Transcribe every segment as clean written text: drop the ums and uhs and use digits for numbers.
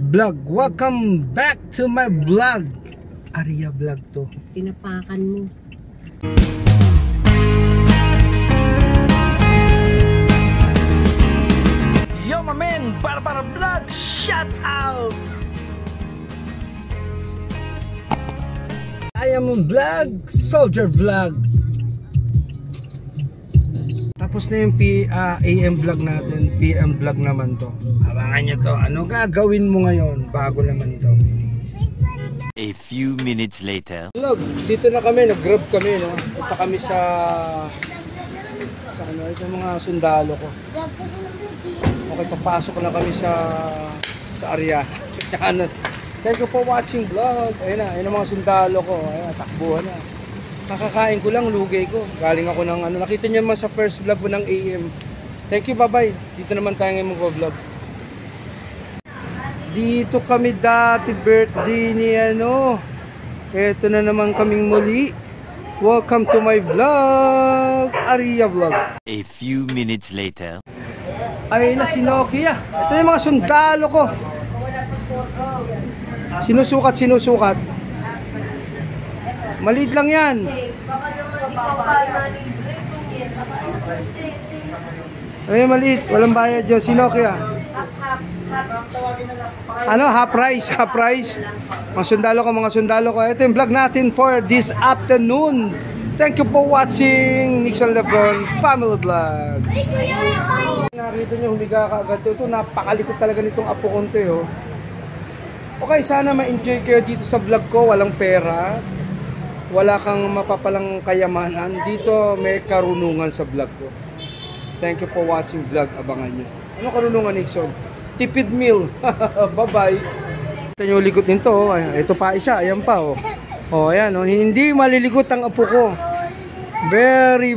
vlog. Welcome back to my vlog. Arya vlog to. Tinapakan mo. Yo my man, para vlog, shout out. I am on vlog, soldier vlog. Tapos na yung AM vlog natin, PM vlog naman to. Abangan nyo to. Ano gagawin mo ngayon? Bago naman to. A few minutes later. Vlog, dito na kami, nag-grab kami, no? Punta kami sa mga sundalo ko. Okay, papasok na kami sa area. Thank you for watching vlog. Ayun na, ayun ang mga sundalo ko. Ayun, takbuhan na. Kakakain ko lang, lugay ko. Galing ako ng ano. Nakita niyo naman sa first vlog ko ng AM. Thank you, bye-bye. Dito naman tayo ngayon mag-vlog. Dito kami dati, birthday ni ano. Ito na naman kaming muli. Welcome to my vlog, Arya Vlog. A few minutes later. Ayun na si Nokia. Ito yung mga sundalo ko. Sinusukat. Maliit lang yan. Ay, maliit. Walang bayad dyan. Si Nokia. Ano? Half price. Mga sundalo ko. Ito yung vlog natin for this afternoon. Thank you for watching Nixon Lebron Family Vlog. Nakita nyo, humiga ka agad. Ito, napakalikot talaga nitong apo konti. Oh. Okay, sana ma-enjoy kayo dito sa vlog ko. Walang pera. Wala kang mapapalang kayamanan. Dito may karunungan sa vlog ko. Thank you for watching vlog. Abangan nyo. Ano karunungan, Nixon? Tipid meal. Bye-bye. Ito yung likod nito. Oh. Ito pa isa. Ayan pa. Oh. Oh, ayan. Oh. Hindi maliligot ang apo ko. Very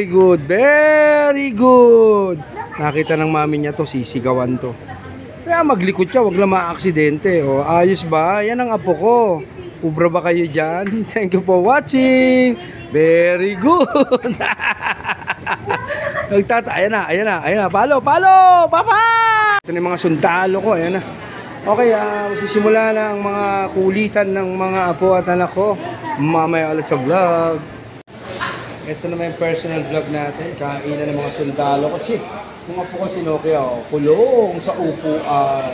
good. Very good. Nakita ng mami niya to. Sisigawan to. Kaya maglikot siya. Huwag lang ma-aksidente. Oh, ayos ba? Yan ang apo ko. Ubra ba kayo dyan? Thank you for watching. Very good. Ayan na. Palo. Papa! Ito na yung mga sundalo ko. Ayan na. Okay, magsisimula na ang mga kulitan ng mga apo at anak ko. Mamaya ulit sa vlog. Ito naman yung personal vlog natin. Kainan ng mga sundalo. Kasi kung apo ko si Nokia, kulong sa upuan.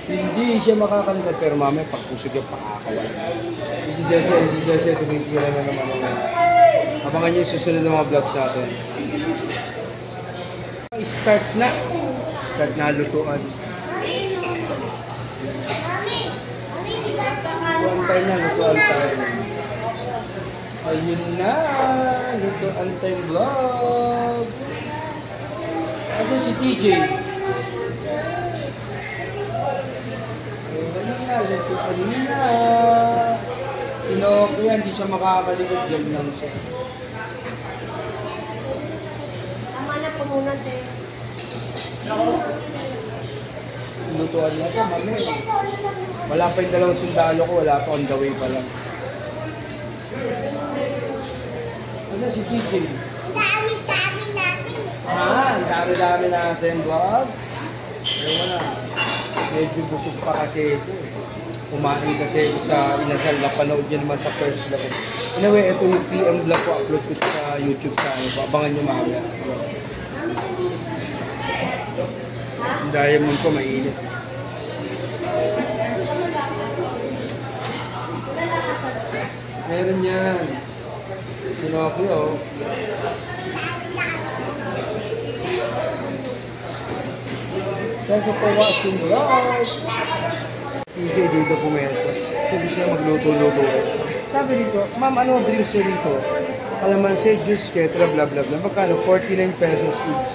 Hindi siya makakalimutan, pero mamaya pagpusog yung pakakawal. Si Jesse, tumitira na naman. Abangan nyo yung susunod ng mga vlogs natin. Start na lutuan. Lutuan tayo. Ayun na, lutuan tayo vlog. Kasi si TJ. Lutuan na. Kaya hindi siya makakalikot, dyan lang siya. Tama na po muna, sir. Lutuan na ito, mami. Wala pa yung dalawang sundalo ko, wala pa, on the way pa lang. Ano si TJ? Dami natin. Ang dami natin, vlog. Ewan na. Medyo busog pa kasi ito. Kumain kasi sa inasal na panood nyo naman sa first vlog. Anyway, ito yung PM vlog ko. Upload ko sa YouTube channel. Abangan nyo mamaya. Yung diamond ko mainit. Meron yan. Sinopi, oh. Thank you for watching vlog. TJ dito pumeto. Sabi siya magluto-luto. Sabi dito, ma'am, ano drinks nyo dito? Kalamansi, juice, ketra, bla bla bla. Magkano? 49 pesos each.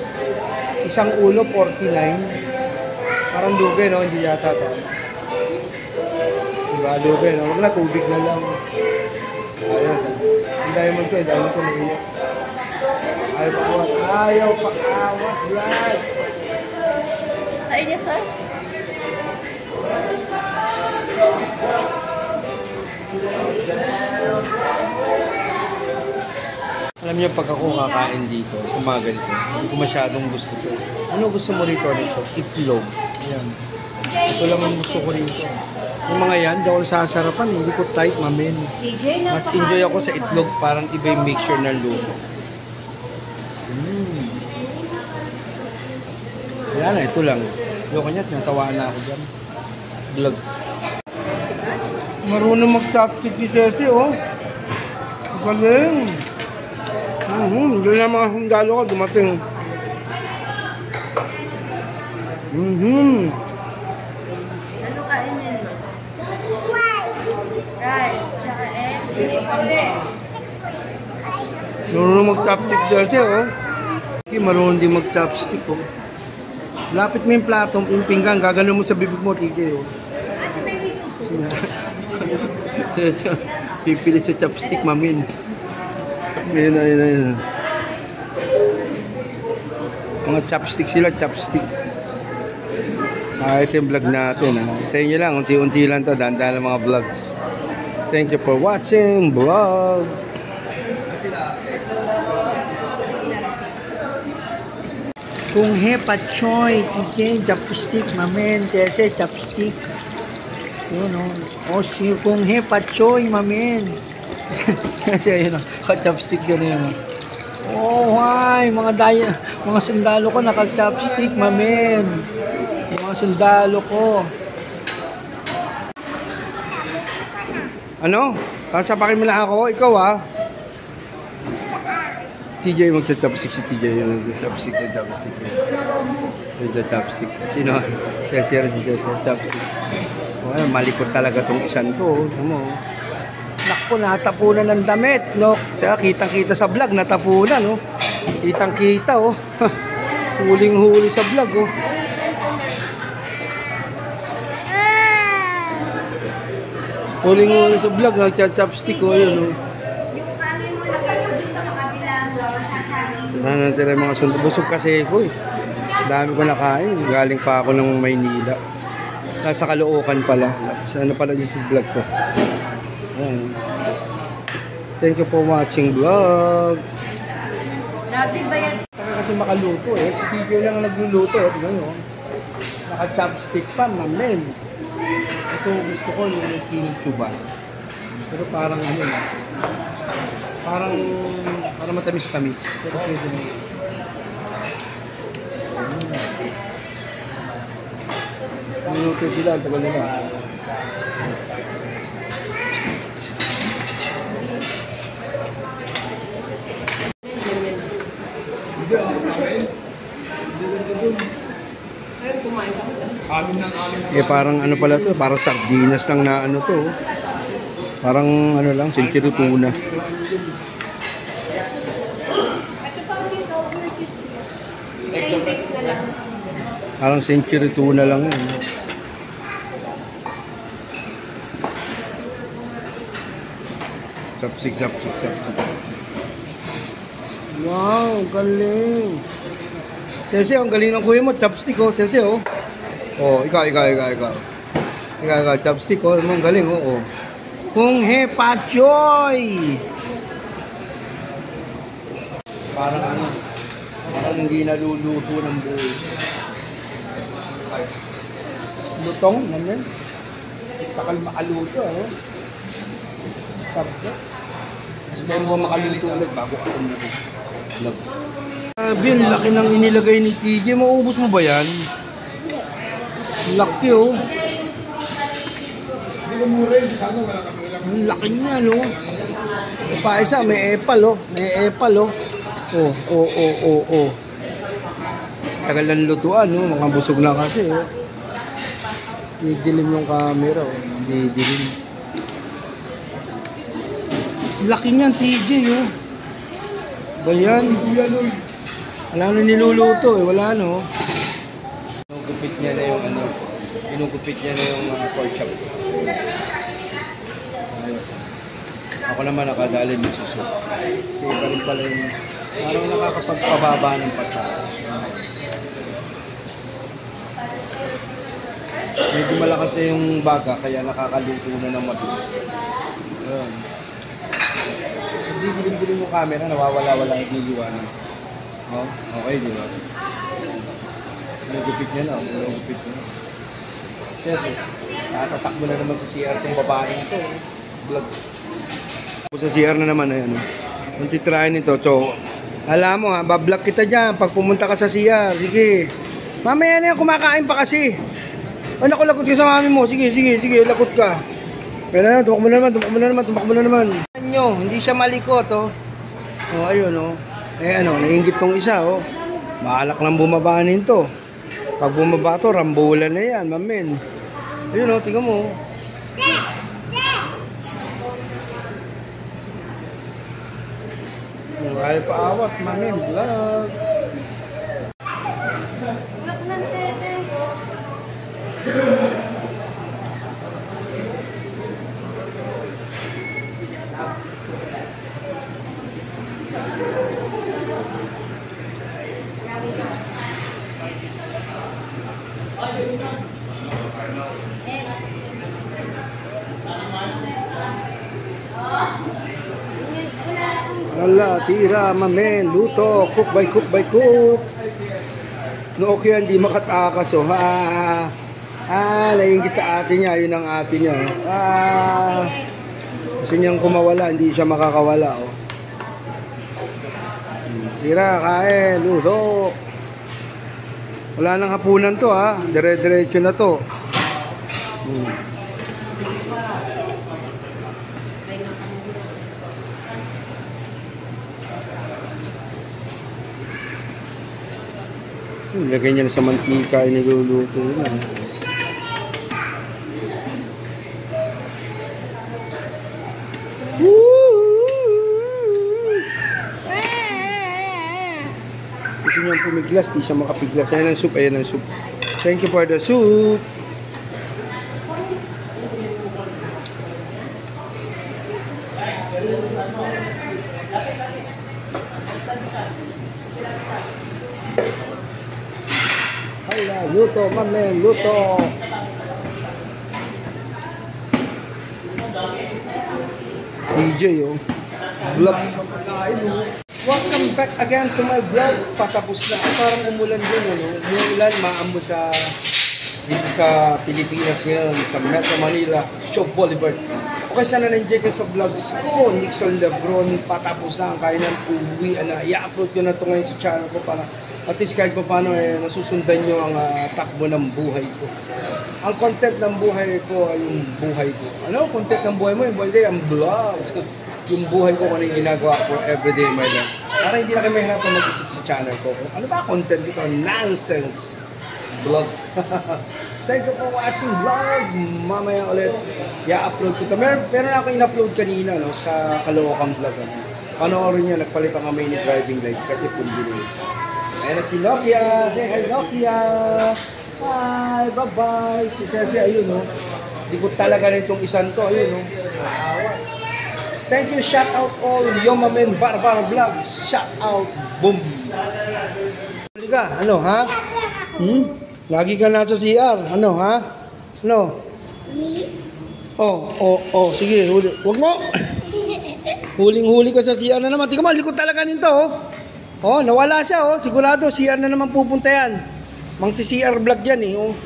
Isang ulo, 49. Parang lugay, no? Hindi yata to. Diba, lugay, no? Wag na, tubig na lang. Ayun. Ang diamond ko, mainit. Ayaw pa awat, vlog. Ay, yes, sir. Alam niyo, pag ako kakain dito sa mga ganito, hindi ko masyadong gusto ito. Ano gusto mo rito nito? Itlog. Ayan. Ito lang ang gusto ko rito. Yung mga yan, di ako sasarapan. Hindi ko type, mamin. Mas enjoy ako sa itlog. Parang iba yung mixture ng luto. Kaya na, ito lang. Loko niya, natawa na ako dyan. Vlog. Marunong mag-chopstick si Ceci, oh. Galing. Doon na mga sundalo ko, dumating. Ano kainin mo? Rice. Tsaka egg. Marunong mag-chopstick si Ceci, oh. Marunong din mag-chopstick, oh. Lapit mo yung plato, yung pinggan, gagano mo sa bibig mo, TJ, oh. Ate, may susu. Pipilit sa chopstick, mamin. Ayun. Mga chopstick sila, chopstick. Ito yung vlog natin. Tayo nyo lang, unti-unti lang to, dahan-dahan lang mga vlogs. Thank you for watching vlog. Kung hepa choy, TJ, chopstick, mamin. Tese, chopstick. Yun, oh. Si kung hepa choy, mamin. Kasi ayun, chopstick gano'n yun. Oh, hi, mga sundalo ko naka-chopstick, mamin. Mga sundalo ko. Ano? Sapakin mo lang ako, ikaw ah. TJ magsa-chopstick si TJ yung chopstick. Yung chopstick. Sino? Cesar si Cesar chopstick. Oh, malikot talaga tong isang to. Ano? Nakpo, natapunan ng damit, no? Kaya kitang-kita sa vlog, natapunan, no? Kitang-kita, oh. Huling-huli sa vlog, oh. Huling-huli sa vlog, nagcha-chopstick, oh, yun, oh. Nanatira yung mga sundo. Busog kasi ko, eh. Dami ko nakain. Galing pa ako ng Maynila. Nasa Caloocan pala. Sa ano pala yung vlog ko. Ayan. Thank you for watching vlog. Dati ba yan? Kasi makaluto eh. Si TJ lang ang nagluluto. Tignan nyo. Naka-chopstick pa, mamen. Ito gusto ko yung kinutuba. Pero parang ano na. Parang matamis-tamis. Pero pwede mo. Minuto sila, ang tagal nila. Eh parang ano pala to, parang sardinas lang na ano to. Parang ano lang, century tuna. Parang century tuna lang yun. Sapsik. Wow, galing. Sese, ang galing ng kuya mo, chopstick, oh. Sese, oh. Oh, ikaw. Ikaw, chopstick, oh. Ang galing, oh. Kung hepa choy. Parang ano, parang hindi naluluto ng buhay. Lutong, naman. Takal makaluto, oh. Tapos, mas meron mo makaluto ulit bago ka tumulog. Bin, laki ng inilagay ni TJ. Mauubos mo ba yan? Laki, oh. Ang laki niya, no? Pa isa, may epal, oh. Oh. Tagal ng lutuan, no? Mga busog na kasi, oh. Didilim yung camera, oh. Didilim. Laki niyan, TJ, oh. Ba yan? Wala na niluluto, eh. Wala, no? Inugupit niya na yung, ano, pork chop. Ako naman nakadali ng suso. Kasi iba rin pala yung parang nakakapagpababa ng pata. Medyo malakas na yung baga kaya nakakaluto na ng mabilis. Ayun. Hindi dilim-dilim yung camera, nawawala-wala yung diliwanan. No? Okay, di ba? Pinagupit niya na. Siyempre, natatakbo na naman sa CR itong babae ito. Vlog. Sa CR na naman, ayan. Kung titrahin ito, so, alam mo ha, bablog kita dyan pag pumunta ka sa CR. Sige. Mamaya na yan, kumakain pa kasi. Ay, naku, lakot ka sa mami mo. Sige, lakot ka. Pero na, tumakbo na naman. Hindi siya malikot, oh. Oh, ayun, oh. Eh, ano, nainggit tong isa, oh. Maalak lang bumabanin to. Pag bumaba to, rambulan na yan, mamen. Ayun, oh, tingnan mo. Ay, paawat, mamen, vlog. Wala, tira, mamen, luto, cook by cook. No, okay, hindi makatakas, oh. Nainggit sa ate niya, yun ang ate niya. Gusto niyang kumawala, hindi siya makakawala, oh. Tira, kain, luto. Wala nang hapunan to, ha. Dire-diretso na to. Lagay niya sa mantika, iniluluto na. Gusto niyang pumiglas, di siya makapiglas. Ayan ang soup. Thank you for the soup. Hala, luto, mamen, luto. DJ, oh. Vlog. Welcome back again to my vlog. Patapos na. Parang umulan din, ano? Umulan, maambo sa dito sa Pilipinas ngayon, sa Metro Manila, Show Boulevard. Okay, sana na-enjoy ka sa vlogs ko. Nixon Lebron, patapos na ang kainan, uwi na. I-upload ko na ito ngayon sa channel ko para at least kahit pa paano nasusundan nyo ang takbo ng buhay ko. Ang content ng buhay ko ay yung buhay ko. Ano? Content ng buhay mo? Yung buhay ang vlog. Yung buhay ko kung ano yung ginagawa ko everyday in my life. Para hindi na kayo mahirapan mag-isip sa channel ko. Ano ba content ito? Nonsense vlog. Thank you for watching vlog. Mamaya ulit i-upload ko ito. Meron ako in-upload kanina, no, sa Caloocan vlog. Panoorin niya, nagpalit ang kami ni driving light kasi pundilinis. Ayan na si Nokia. Say hi, Nokia. Hi, bye-bye. Si Ceci, ayun, no. Likod talaga nitong isang to, ayun, no. Thank you, shout out all Yomamen Barbar Vlog. Shout out, boom. Halika, ano, ha? Lagi ka na sa CR, ano, ha? Ano? Oh, sige, huli. Huwag mo. Huling-huli ka sa CR na naman. Tingnan mo, likod talaga nito, oh. Oh, nawala siya, oh. Sigurado, CR na naman pupunta yan. Mang si CR vlog yan, eh, oh.